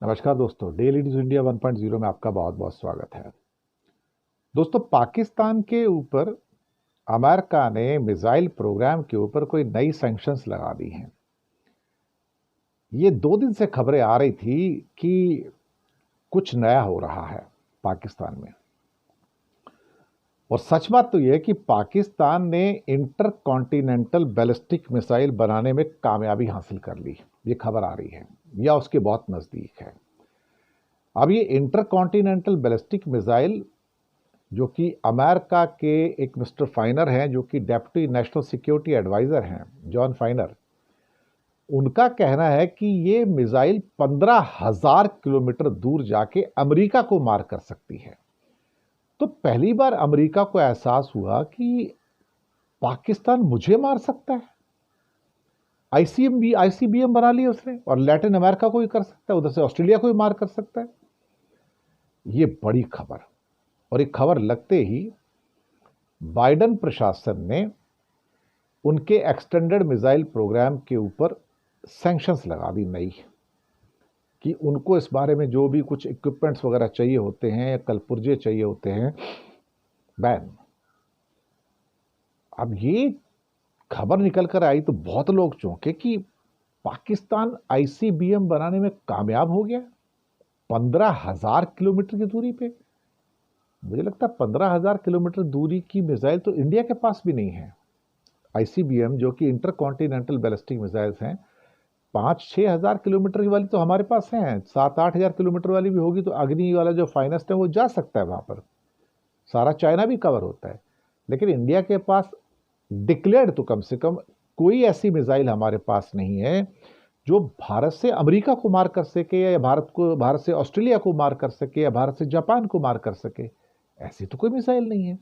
नमस्कार दोस्तों, daily news India 1.0 में आपका बहुत बहुत स्वागत है। दोस्तों, पाकिस्तान के ऊपर अमेरिका ने मिसाइल प्रोग्राम के ऊपर कोई नई सैंक्शंस लगा दी हैं। ये 2 दिन से खबरें आ रही थी कि कुछ नया हो रहा है पाकिस्तान में। और सच बात तो यह है कि पाकिस्तान ने इंटर कॉन्टिनेंटल बैलिस्टिक मिसाइल बनाने में कामयाबी हासिल कर ली। ये खबर आ रही है या उसके बहुत नज़दीक है। अब ये इंटर कॉन्टिनेंटल बैलिस्टिक मिसाइल जो कि अमेरिका के एक मिस्टर फाइनर हैं, जो कि डेप्यूटी नेशनल सिक्योरिटी एडवाइज़र हैं, जॉन फाइनर, उनका कहना है कि ये मिसाइल 15,000 किलोमीटर दूर जाके अमेरिका को मार कर सकती है। तो पहली बार अमेरिका को एहसास हुआ कि पाकिस्तान मुझे मार सकता है। आईसीबीएम बना लिया उसने और लैटिन अमेरिका को भी कर सकता है, उधर से ऑस्ट्रेलिया को भी मार कर सकता है। ये बड़ी खबर, और एक खबर लगते ही बाइडेन प्रशासन ने उनके एक्सटेंडेड मिसाइल प्रोग्राम के ऊपर सैंक्शंस लगा दी नई, कि उनको इस बारे में जो भी कुछ इक्विपमेंट्स वगैरह चाहिए होते हैं या कलपुर्जे चाहिए होते हैं, बैन। अब ये खबर निकल कर आई तो बहुत लोग चौंके कि पाकिस्तान आईसीबीएम बनाने में कामयाब हो गया 15,000 किलोमीटर की दूरी पे। मुझे लगता है 15,000 किलोमीटर दूरी की मिसाइल तो इंडिया के पास भी नहीं है। आईसीबीएम जो कि इंटर कॉन्टिनेंटल बैलिस्टिक मिसाइल्स हैं, 5-6 हज़ार किलोमीटर की वाली तो हमारे पास हैं, 7-8 हज़ार किलोमीटर वाली भी होगी तो अग्नि वाला जो फाइनेस्ट है वो जा सकता है वहाँ पर, सारा चाइना भी कवर होता है। लेकिन इंडिया के पास डिक्लेयर्ड तो कम से कम कोई ऐसी मिसाइल हमारे पास नहीं है जो भारत से अमेरिका को मार कर सके, या भारत से ऑस्ट्रेलिया को मार कर सके, या भारत से जापान को मार कर सके। ऐसी तो कोई मिसाइल नहीं है।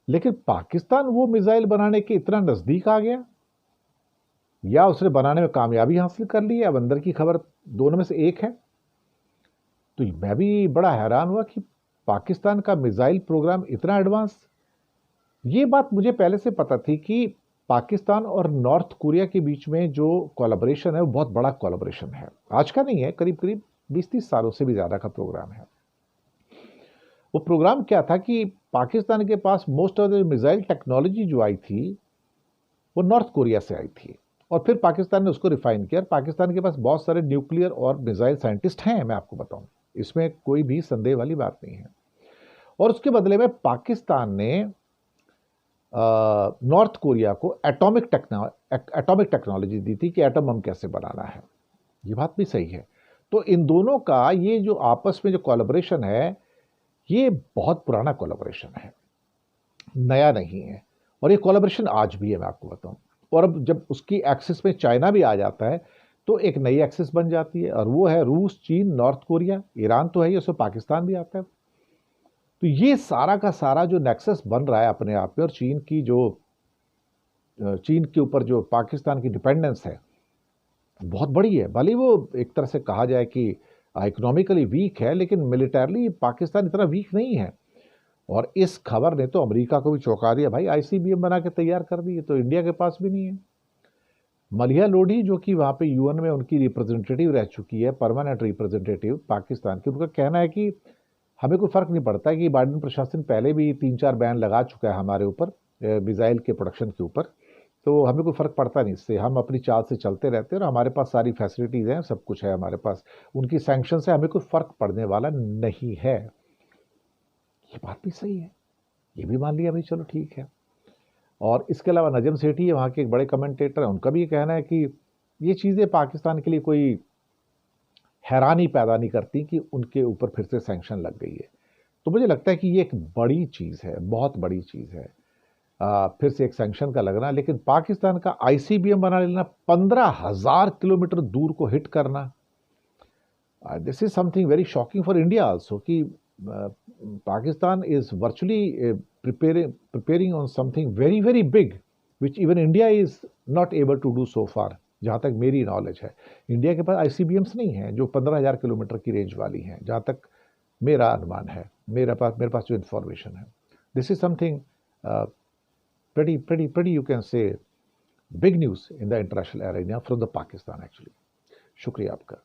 लेकिन पाकिस्तान वो मिसाइल बनाने के इतना नजदीक आ गया, या उसने बनाने में कामयाबी हासिल कर ली, अब अंदर की खबर दोनों में से एक है। तो मैं भी बड़ा हैरान हुआ कि पाकिस्तान का मिसाइल प्रोग्राम इतना एडवांस। ये बात मुझे पहले से पता थी कि पाकिस्तान और नॉर्थ कोरिया के बीच में जो कोलैबोरेशन है वो बहुत बड़ा कोलैबोरेशन है, आज का नहीं है, करीब करीब 20-30 सालों से भी ज़्यादा का प्रोग्राम है। वो प्रोग्राम क्या था कि पाकिस्तान के पास most of the missile technology जो आई थी वो नॉर्थ कोरिया से आई थी, और फिर पाकिस्तान ने उसको रिफाइन किया। पाकिस्तान के पास बहुत सारे न्यूक्लियर और मिसाइल साइंटिस्ट हैं, मैं आपको बताऊं, इसमें कोई भी संदेह वाली बात नहीं है। और उसके बदले में पाकिस्तान ने नॉर्थ कोरिया को एटॉमिक टेक्नोलॉजी दी थी कि एटम बम कैसे बनाना है। ये बात भी सही है। तो इन दोनों का ये जो आपस में जो कोलैबोरेशन है, ये बहुत पुराना कोलैबोरेशन है, नया नहीं है। और ये कोलैबोरेशन आज भी है, मैं आपको बताऊं। और अब जब उसकी एक्सिस में चाइना भी आ जाता है तो एक नई एक्सिस बन जाती है, और वो है रूस, चीन, नॉर्थ कोरिया, ईरान तो है ही, उसमें पाकिस्तान भी आता है। तो ये सारा का सारा जो नेक्सस बन रहा है अपने आप में, और चीन के ऊपर जो पाकिस्तान की डिपेंडेंस है बहुत बड़ी है। भले वो एक तरह से कहा जाए कि इकोनॉमिकली वीक है, लेकिन मिलिटरली पाकिस्तान इतना वीक नहीं है। और इस खबर ने तो अमेरिका को भी चौंका दिया। भाई आईसीबीएम बना के तैयार कर दी, तो इंडिया के पास भी नहीं है। मलिहा लोधी जो कि वहाँ पे यूएन में उनकी रिप्रेजेंटेटिव रह चुकी है, परमानेंट रिप्रेजेंटेटिव पाकिस्तान की, उनका कहना है कि हमें कोई फ़र्क नहीं पड़ता है कि बाइडेन प्रशासन पहले भी 3-4 बैन लगा चुका है हमारे ऊपर, मिसाइल के प्रोडक्शन के ऊपर, तो हमें कोई फ़र्क पड़ता नहीं इससे, हम अपनी चाल से चलते रहते हैं और हमारे पास सारी फैसिलिटीज़ हैं, सब कुछ है हमारे पास। उनकी सैंक्शन से हमें कोई फ़र्क पड़ने वाला नहीं है। ये बात भी सही है, ये भी मान लिया भाई, चलो ठीक है। और इसके अलावा नजम सेठी है, वहाँ के एक बड़े कमेंटेटर हैं, उनका भी ये कहना है कि ये चीज़ें पाकिस्तान के लिए कोई हैरानी पैदा नहीं करती कि उनके ऊपर फिर से सैंक्शन लग गई है। तो मुझे लगता है कि ये एक बड़ी चीज़ है, बहुत बड़ी चीज़ है, फिर से एक सैंक्शन का लगना। लेकिन पाकिस्तान का आईसीबीएम बना लेना, 15,000 किलोमीटर दूर को हिट करना, this is something very shocking for India also, कि Pakistan is virtually preparing on something very very big which even India is not able to do so far। जहाँ तक मेरी नॉलेज है, इंडिया के पास आईसीबीएम्स नहीं है जो 15,000 किलोमीटर की रेंज वाली हैं, जहाँ तक मेरा अनुमान है, मेरे पास जो इन्फॉर्मेशन है। This is something pretty you can say big news in the international arena from the Pakistan actually। शुक्रिया आपका।